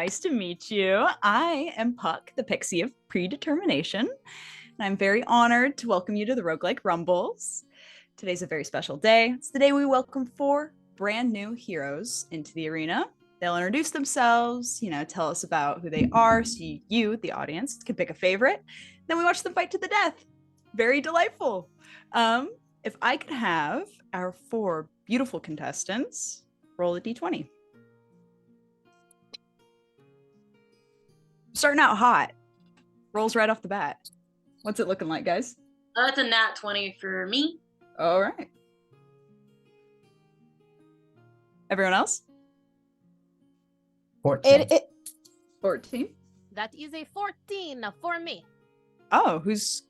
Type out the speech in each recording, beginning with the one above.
Nice to meet you. I am Puck, the Pixie of Predetermination, and I'm very honored to welcome you to the Roguelike Rumbles. Today's a very special day. It's the day we welcome 4 brand new heroes into the arena. They'll introduce themselves, tell us about who they are, so you, the audience, can pick a favorite. Then we watch them fight to the death. Very delightful. If I could have our 4 beautiful contestants roll a d20. Starting out hot. Rolls right off the bat. What's it looking like, guys? That's a nat 20 for me. All right. Everyone else? 14. 14. That is a 14 for me. Oh, who's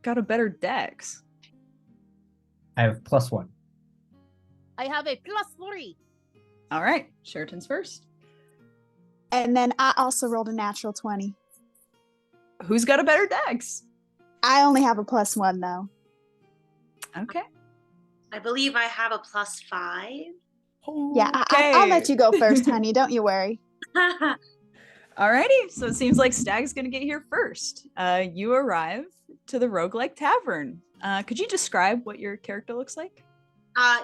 got a better dex? I have +1. I have a +3. All right. Shereton's first. And then I also rolled a natural 20. Who's got a better dex? I only have a +1 though. Okay. I believe I have a +5. Yeah, I'll let you go first, honey. Don't you worry. Alrighty, so it seems like Stag's gonna get here first. You arrive to the Roguelike Tavern. Could you describe what your character looks like?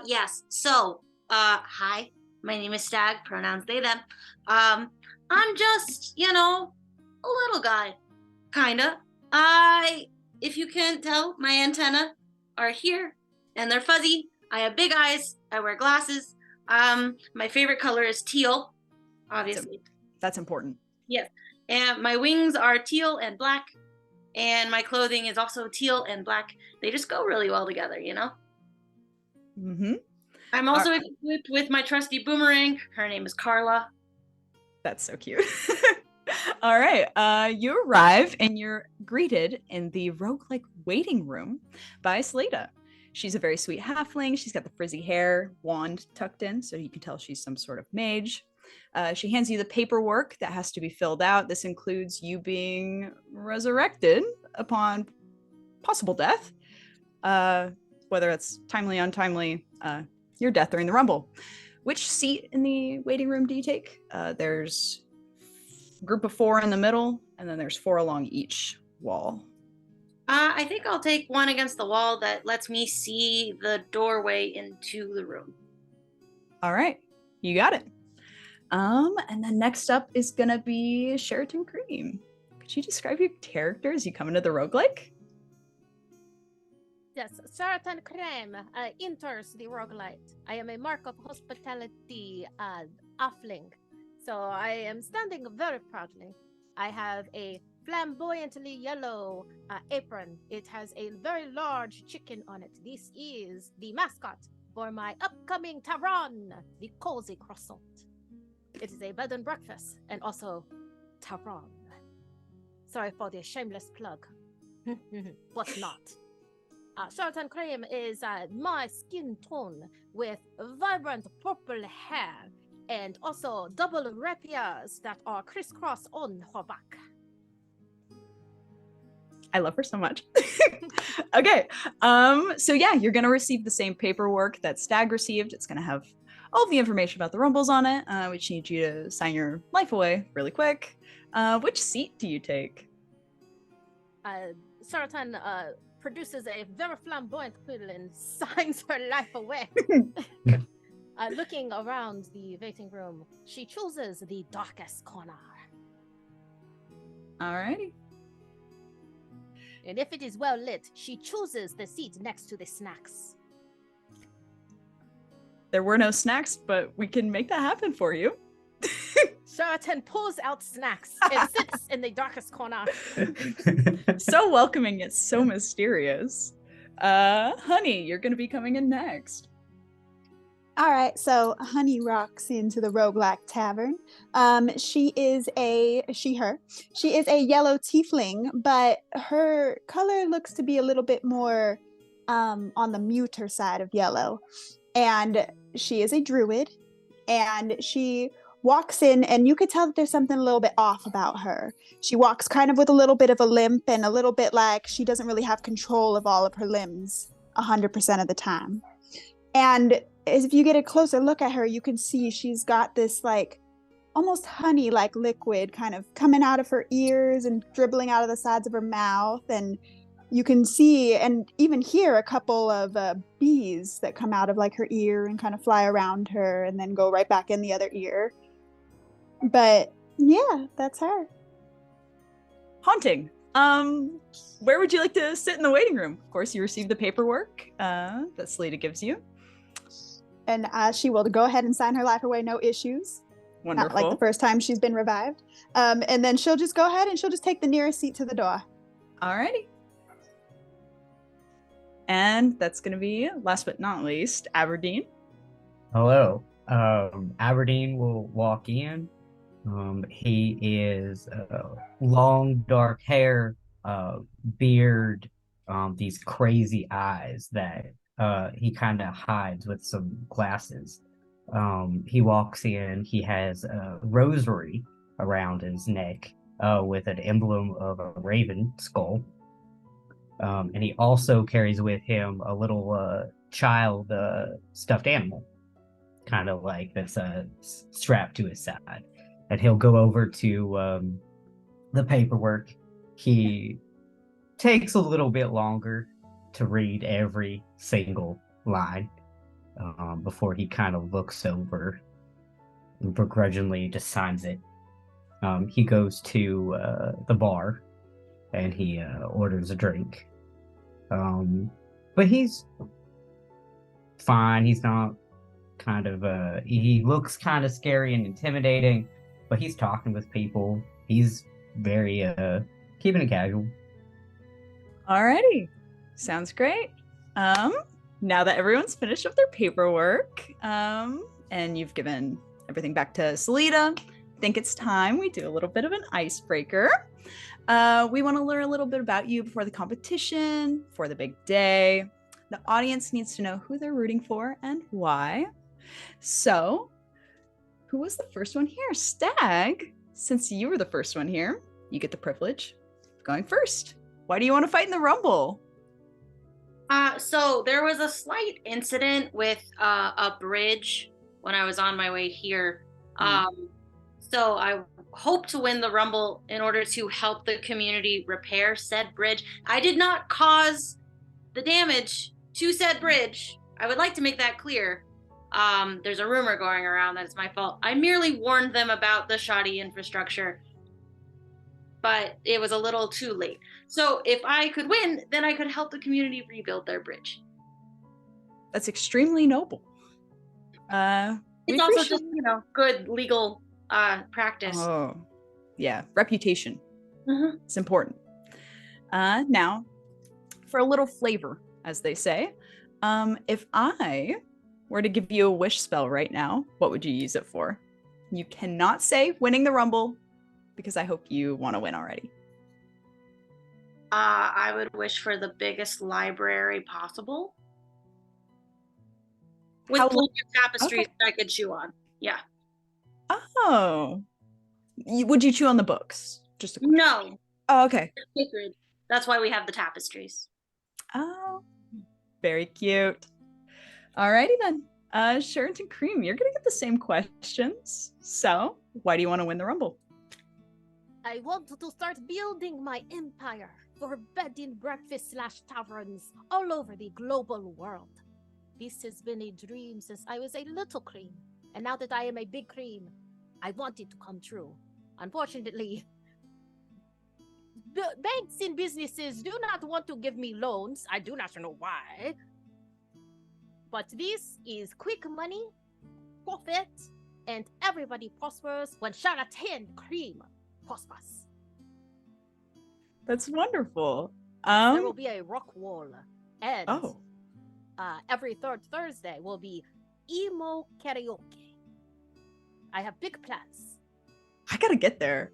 Yes. So, hi. My name is Stag. Pronouns they them. I'm just, a little guy, kinda. If you can't tell, my antennae are here, and they're fuzzy. I have big eyes. I wear glasses. My favorite color is teal, obviously. That's important. Yes. And my wings are teal and black, and my clothing is also teal and black. They just go really well together, Mm-hmm. I'm also equipped with my trusty boomerang. Her name is Carla. That's so cute. All right. You arrive and you're greeted in the roguelike waiting room by Slada. She's a very sweet halfling. She's got the frizzy hair, wand tucked in, so you can tell she's some sort of mage. She hands you the paperwork that has to be filled out. This includes you being resurrected upon possible death, whether it's timely, untimely, your death during the rumble. Which seat in the waiting room do you take? There's a group of 4 in the middle, and then there's 4 along each wall. I think I'll take one against the wall that lets me see the doorway into the room. All right, you got it. And then next up is gonna be Shereton Creme. Could you describe your character as you come into the roguelike? Yes, Sarah Creme enters the roguelite. I am a mark of hospitality offling, so I am standing very proudly. I have a flamboyantly yellow apron. It has a very large chicken on it. This is the mascot for my upcoming tavern, the Cozy Croissant. It is a bed and breakfast, and also tavern. Sorry for the shameless plug, but not. Shereton Creme is my skin tone with vibrant purple hair and also double rapiers that are crisscross on her back. I love her so much. Okay. So yeah, you're gonna receive the same paperwork that Stag received. It's gonna have all of the information about the rumbles on it. We just need you to sign your life away really quick. Which seat do you take? Shereton produces a very flamboyant quill and signs her life away. Looking around the waiting room, she chooses the darkest corner. Alrighty. And if it is well lit, she chooses the seat next to the snacks. There were no snacks, but we can make that happen for you. Shereton pulls out snacks and sits in the darkest corner. So welcoming, it's so mysterious. Honey, you're gonna be coming in next. All right, so Honey rocks into the Roguelike Tavern. She is a yellow tiefling, but her color looks to be a little bit more on the muter side of yellow. And she is a druid, and she walks in, and you could tell that there's something a little bit off about her. She walks kind of with a little bit of a limp and a little bit like she doesn't really have control of all of her limbs 100% of the time. And if you get a closer look at her, you can see she's got this like almost honey like liquid kind of coming out of her ears and dribbling out of the sides of her mouth. And you can see and even hear a couple of bees that come out of like her ear and kind of fly around her and then go right back in the other ear. But yeah, that's her. Haunting. Where would you like to sit in the waiting room? Of course, you receive the paperwork that Salida gives you. And she will go ahead and sign her life away, no issues. Wonderful. Not like the first time she's been revived. And then she'll just go ahead and she'll just take the nearest seat to the door. Alrighty. And that's going to be, last but not least, Aberdeen. Hello. Aberdeen will walk in. He is long, dark hair, beard, these crazy eyes that he kind of hides with some glasses. He walks in. He has a rosary around his neck with an emblem of a raven skull. And he also carries with him a little child stuffed animal, kind of like that's strapped to his side. And he'll go over to the paperwork. He takes a little bit longer to read every single line before he kind of looks over and begrudgingly just signs it. He goes to the bar and he orders a drink. But he's fine. He's not kind of he looks kind of scary and intimidating, but he's talking with people. He's very keeping it casual. Alrighty. Sounds great. Now that everyone's finished with their paperwork, and you've given everything back to Salida, I think it's time we do a little bit of an icebreaker. We want to learn a little bit about you before the competition, before the big day. The audience needs to know who they're rooting for and why. So, who was the first one here? Stag, since you were the first one here, you get the privilege of going first. Why do you want to fight in the Rumble? So there was a slight incident with a bridge when I was on my way here. So I hope to win the Rumble in order to help the community repair said bridge. I did not cause the damage to said bridge. I would like to make that clear. There's a rumor going around that it's my fault. I merely warned them about the shoddy infrastructure, but it was a little too late. So if I could win, then I could help the community rebuild their bridge. That's extremely noble. It's also just, good legal practice. Oh, yeah. Reputation. Mm-hmm. It's important. Now, for a little flavor, as they say, if I were to give you a wish spell right now, what would you use it for? You cannot say winning the Rumble, because I hope you want to win already. I would wish for the biggest library possible. With plenty of tapestries that I could chew on. Yeah. Oh. Would you chew on the books? No. Oh, okay. Sacred. That's why we have the tapestries. Oh. Very cute. Alrighty then. Shereton and Creme, you're going to get the same questions. So, why do you want to win the Rumble? I want to start building my empire for bed and breakfast / taverns all over the global world. This has been a dream since I was a little Creme, and now that I am a big Creme, I want it to come true. Unfortunately, the banks and businesses do not want to give me loans. I do not know why. But this is quick money, profit, and everybody prospers when Shereton Creme prospers. That's wonderful. There will be a rock wall, and oh. Every third Thursday will be emo karaoke. I have big plans. I gotta get there.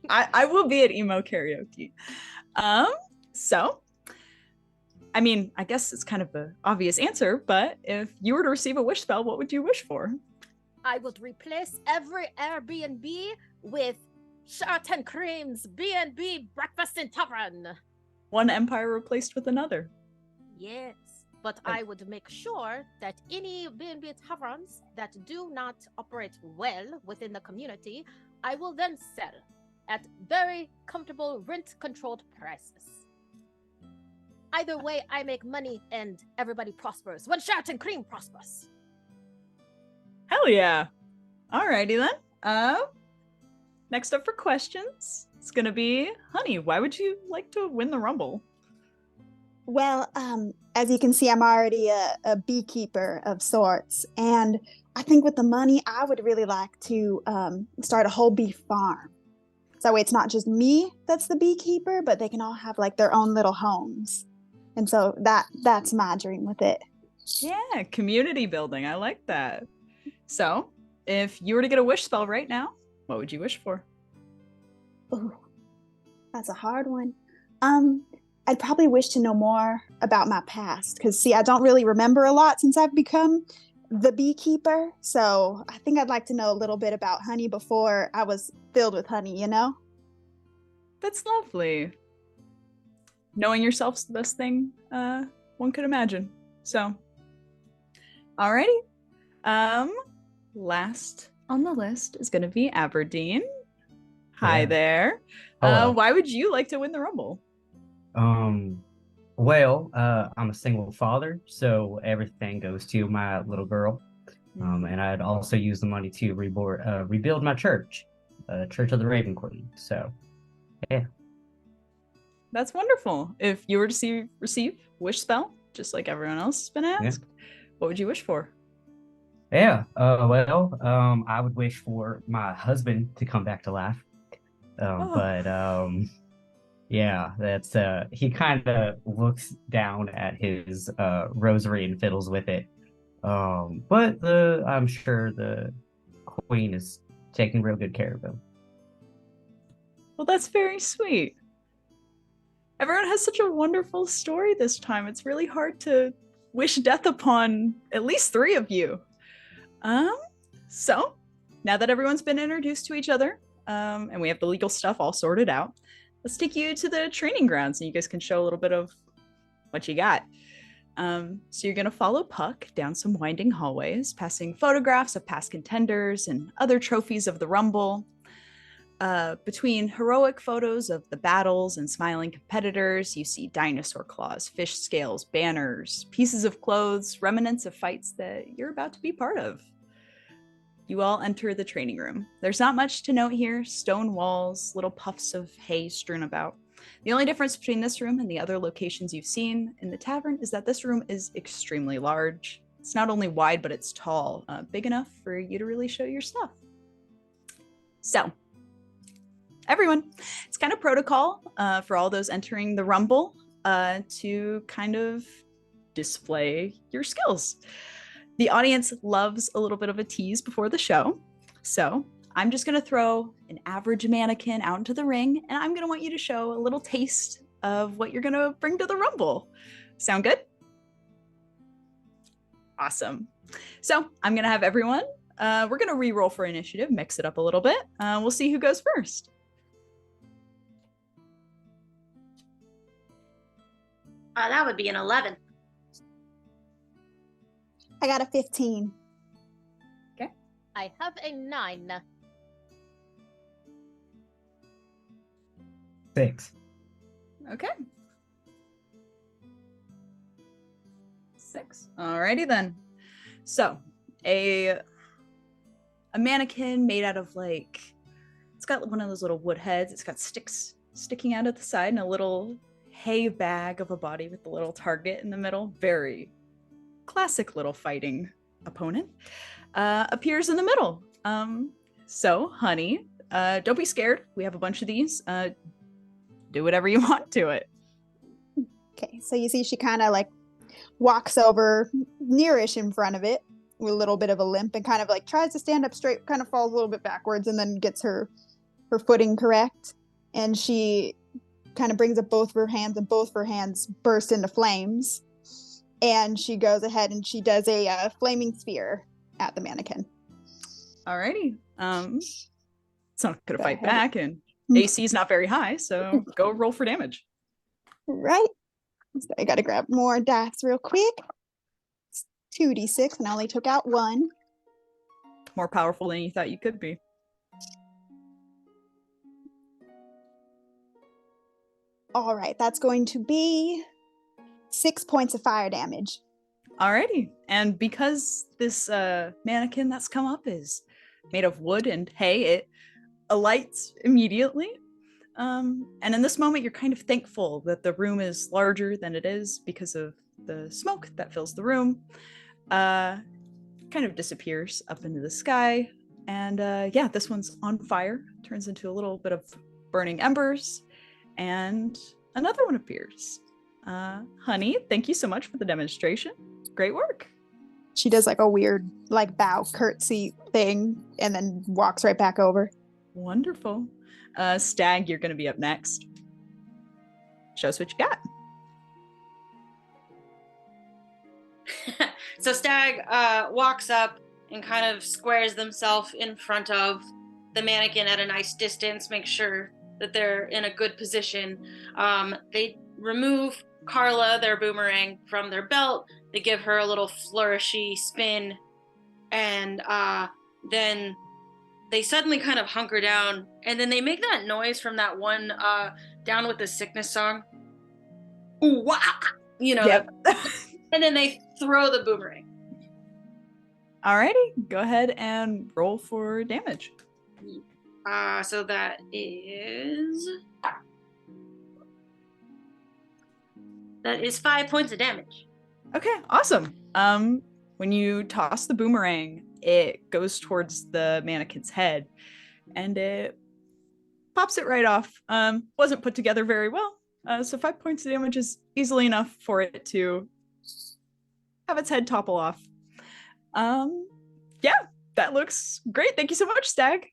I will be at emo karaoke. So, I mean, I guess it's kind of an obvious answer, but if you were to receive a wish spell, what would you wish for? I would replace every Airbnb with Shereton Creme's B&B Breakfast and Tavern. One empire replaced with another. Yes, but I would make sure that any B&B taverns that do not operate well within the community, I will then sell at very comfortable rent-controlled prices. Either way, I make money and everybody prospers. When Shereton Creme prospers. Hell yeah. Alrighty then. Next up for questions, it's gonna be Honey. Why would you like to win the Rumble? Well, as you can see, I'm already a beekeeper of sorts, and I think with the money, I would really like to start a whole bee farm. So it's not just me that's the beekeeper, but they can all have like their own little homes, and so that's my dream with it. Yeah, community building. I like that. So, if you were to get a wish spell right now, what would you wish for? Ooh, that's a hard one. I'd probably wish to know more about my past, because see, I don't really remember a lot since I've become the beekeeper. So I think I'd like to know a little bit about honey before I was filled with honey, you know? That's lovely. Knowing yourself's the best thing one could imagine. So, alrighty. Last on the list is going to be Aberdeen. Hi Yeah. there. Hello. Why would you like to win the Rumble? Well, I'm a single father, so everything goes to my little girl. And I'd also use the money to rebuild my church, Church of the Raven Queen. So, yeah. That's wonderful. If you were to receive wish spell, just like everyone else has been asked, what would you wish for? Yeah. Well, I would wish for my husband to come back to life. Yeah, that's he kind of looks down at his rosary and fiddles with it. But I'm sure the queen is taking real good care of him. Well, that's very sweet. Everyone has such a wonderful story this time. It's really hard to wish death upon at least 3 of you. So now that everyone's been introduced to each other, and we have the legal stuff all sorted out, let's take you to the training grounds and you guys can show a little bit of what you got. So you're going to follow Puck down some winding hallways, passing photographs of past contenders and other trophies of the Rumble. Between heroic photos of the battles and smiling competitors, you see dinosaur claws, fish scales, banners, pieces of clothes, remnants of fights that you're about to be part of. You all enter the training room. There's not much to note here. Stone walls, little puffs of hay strewn about. The only difference between this room and the other locations you've seen in the tavern is that this room is extremely large. It's not only wide, but it's tall, big enough for you to really show your stuff. So, everyone, it's kind of protocol for all those entering the Rumble to kind of display your skills. The audience loves a little bit of a tease before the show. So I'm just going to throw an average mannequin out into the ring, and I'm going to want you to show a little taste of what you're going to bring to the Rumble. Sound good? Awesome. So I'm going to have everyone, we're going to re-roll for initiative, mix it up a little bit. We'll see who goes first. That would be an 11. I got a 15. Okay. I have a 9. 6. Okay. 6. Alrighty then. So, a mannequin made out of it's got one of those little wood heads. It's got sticks sticking out of the side and a little hay bag of a body with the little target in the middle. Very classic little fighting opponent appears in the middle. So, Honey, don't be scared. We have a bunch of these. Do whatever you want to it. Okay, so you see she kind of walks over nearish in front of it with a little bit of a limp and kind of tries to stand up straight, kind of falls a little bit backwards and then gets her footing correct. And she kind of brings up both of her hands, and both of her hands burst into flames. And she goes ahead and she does a flaming sphere at the mannequin. Alrighty. It's not gonna fight back, and AC is not very high, so go roll for damage. Right. So I gotta grab more dice real quick. 2d6, and I only took out 1. More powerful than you thought you could be. All right, that's going to be 6 points of fire damage. Alrighty. And because this mannequin that's come up is made of wood and hay, it alights immediately. And in this moment, you're kind of thankful that the room is larger than it is because of the smoke that fills the room. Kind of disappears up into the sky. And yeah, this one's on fire, turns into a little bit of burning embers, and another one appears. Honey, thank you so much for the demonstration. Great work. She does like a weird like bow curtsy thing and then walks right back over. Wonderful. Stag, you're going to be up next. Show us what you got. So Stag walks up and kind of squares themselves in front of the mannequin at a nice distance, make sure that they're in a good position. They remove Carla, their boomerang, from their belt. They give her a little flourishy spin, and then they suddenly kind of hunker down, and then they make that noise from that one Down with the Sickness song. Ooh, wah! You know, Yep. and then they throw the boomerang. Alrighty, go ahead and roll for damage. So that is 5 points of damage. Okay, awesome. When you toss the boomerang, it goes towards the mannequin's head, and it pops it right off. Wasn't put together very well, so 5 points of damage is easily enough for it to have its head topple off. Yeah, that looks great. Thank you so much, Stag.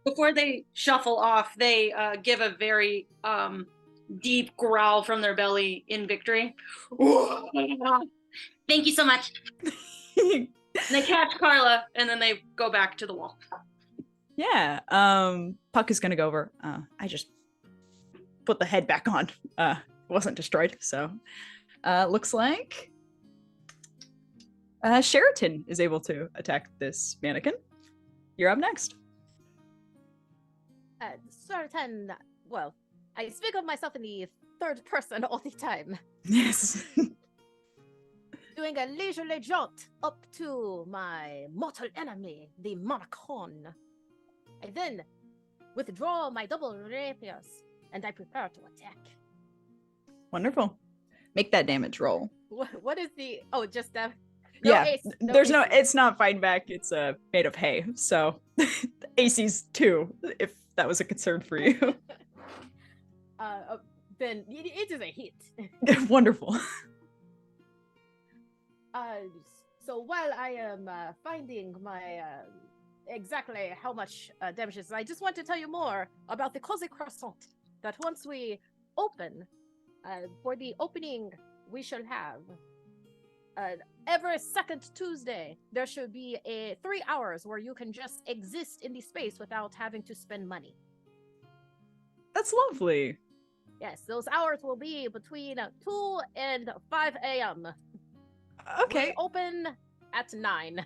Before they shuffle off, they give a very deep growl from their belly in victory. Thank you so much. And they catch Carla, and then they go back to the wall. Yeah, Puck is gonna go over. I just put the head back on. It wasn't destroyed, so looks like Shereton is able to attack this mannequin. You're up next. Certain, well, I speak of myself in the third person all the time. Yes. Doing a leisurely jaunt up to my mortal enemy, the Marcon. I then withdraw my double rapiers, and I prepare to attack. Wonderful. Make that damage roll. What is the... Oh, just... no yeah, ace, there's no... AC. It's not fighting back. It's made of hay. So AC's 2, if that was a concern for you. Then it is a hit. Wonderful. So while I am finding my exactly how much damage is, I just want to tell you more about the Cozy Croissant. That once we open, for the opening we shall have, every second Tuesday, there should be 3 hours where you can just exist in the space without having to spend money. That's lovely. Yes, those hours will be between 2 and 5 a.m. Okay. We open at 9.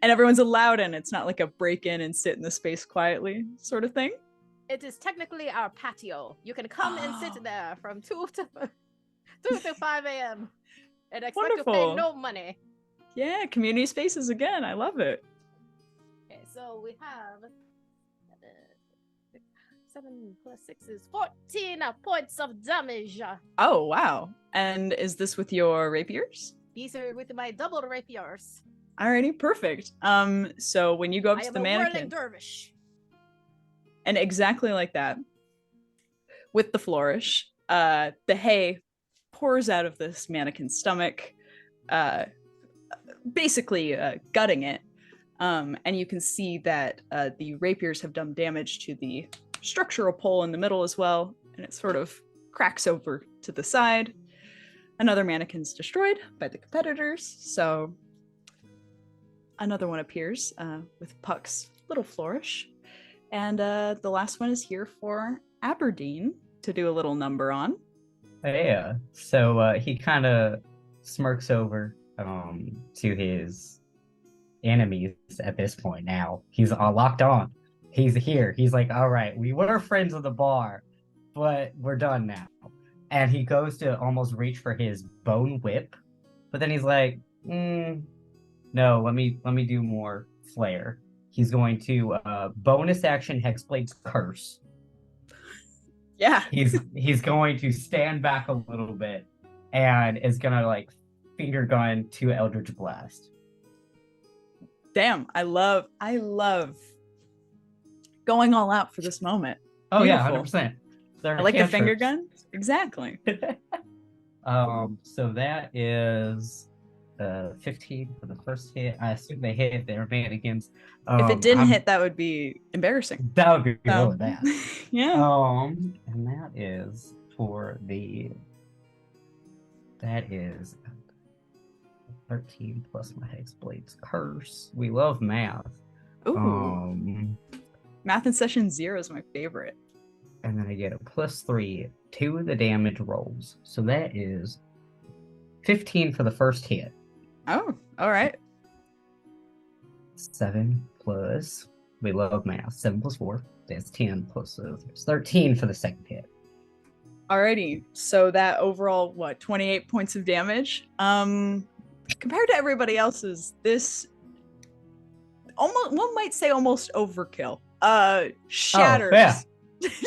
And everyone's allowed in. It's not like a break in and sit in the space quietly sort of thing. It is technically our patio. You can come and sit there from 2 to 5 a.m. and expect Wonderful. to pay no money. Yeah, community spaces again. I love it. Okay, so we have 7 plus 6 is 14 points of damage. Oh, wow. And is this with your rapiers? These are with my double rapiers. Alrighty, perfect. So when you go up I to am the a whirling mannequin, dervish. and exactly like that, with the flourish, the hay pours out of this mannequin's stomach, basically gutting it. And you can see that the rapiers have done damage to the structural pole in the middle as well, and it sort of cracks over to the side. Another mannequin's destroyed by the competitors, so another one appears with Puck's little flourish. And the last one is here for Aberdeen to do a little number on. Yeah. So he kind of smirks over to his enemies at this point now. He's locked on. He's here. He's like, all right, we were friends of the bar, but we're done now. And he goes to almost reach for his bone whip, but then he's like, no, let me do more flair. He's going to bonus action Hexblade's Curse. Yeah. He's going to stand back a little bit and is gonna like finger gun to Eldritch Blast. Damn, I love going all out for this moment. Oh Beautiful. yeah, 100%. I like the finger gun. Exactly. So that is 15 for the first hit. I assume they hit their mannequins. If it didn't hit, that would be embarrassing. That would be really bad. Yeah. And that is for the. That is 13 plus my Hexblade's Curse. We love math. Ooh. Math in session 0 is my favorite. And then I get a +3 to the damage rolls. So that is 15 for the first hit. Oh, all right. 7 plus, we love math, 7 plus 4, that's 10 plus 13 for the second hit. Alrighty, so that overall, 28 points of damage? Compared to everybody else's, this, almost, one might say almost overkill. Shatters. Oh, yeah.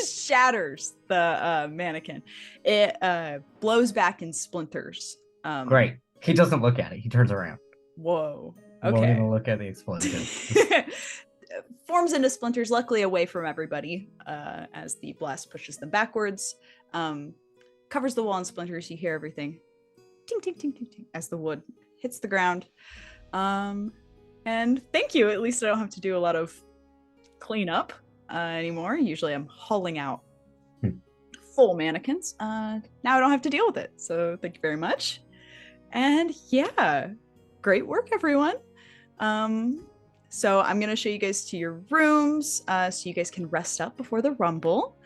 Shatters the mannequin. It blows back in splinters. Great. He doesn't look at it. He turns around. Whoa. Won't Okay. even look at the explosion. Forms into splinters, luckily away from everybody, as the blast pushes them backwards. Covers the wall in splinters. You hear everything. Ting, ting, ting, ting, ting, as the wood hits the ground. And thank you. At least I don't have to do a lot of cleanup anymore. Usually I'm hauling out full mannequins. Now I don't have to deal with it. So thank you very much. And yeah, great work, everyone. So I'm going to show you guys to your rooms so you guys can rest up before the rumble.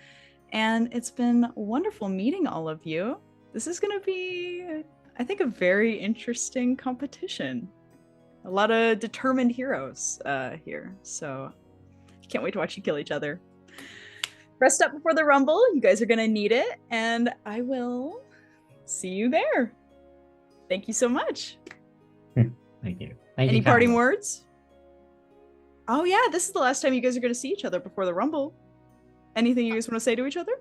And it's been wonderful meeting all of you. This is going to be, I think, a very interesting competition. A lot of determined heroes here. So can't wait to watch you kill each other. Rest up before the rumble. You guys are going to need it. And I will see you there. Thank you so much. Thank you. Any parting words? Oh yeah, this is the last time you guys are going to see each other before the rumble. Anything you guys want to say to each other?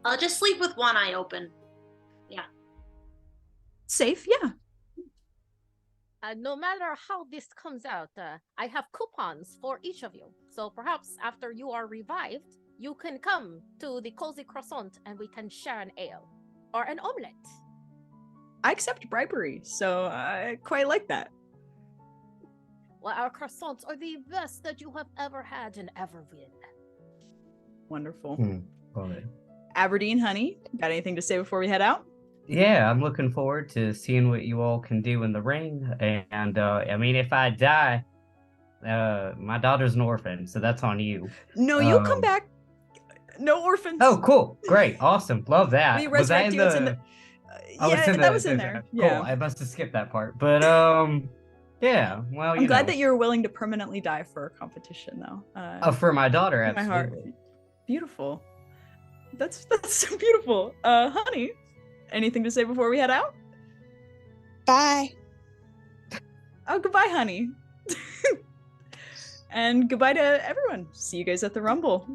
I'll just sleep with one eye open. Yeah. Safe, yeah. No matter how this comes out, I have coupons for each of you. So perhaps after you are revived, you can come to the Cozy Croissant and we can share an ale or an omelette. I accept bribery, so I quite like that. Well, our croissants are the best that you have ever had in Aberdeen. Wonderful. Love it. Aberdeen, honey, got anything to say before we head out? Yeah, I'm looking forward to seeing what you all can do in the ring. And I mean, if I die, my daughter's an orphan, so that's on you. No, you'll come back. No orphans. Oh, cool. Great. Awesome. Love that. We resurrect you. It's in the... yeah, that was in there. Cool. Yeah. I must have skipped that part. But, yeah. Well, I'm glad that you're willing to permanently die for a competition, though. For my daughter, in my heart. absolutely. Beautiful. That's so beautiful. Honey, anything to say before we head out? Bye. Oh, goodbye, honey. And goodbye to everyone. See you guys at the Rumble.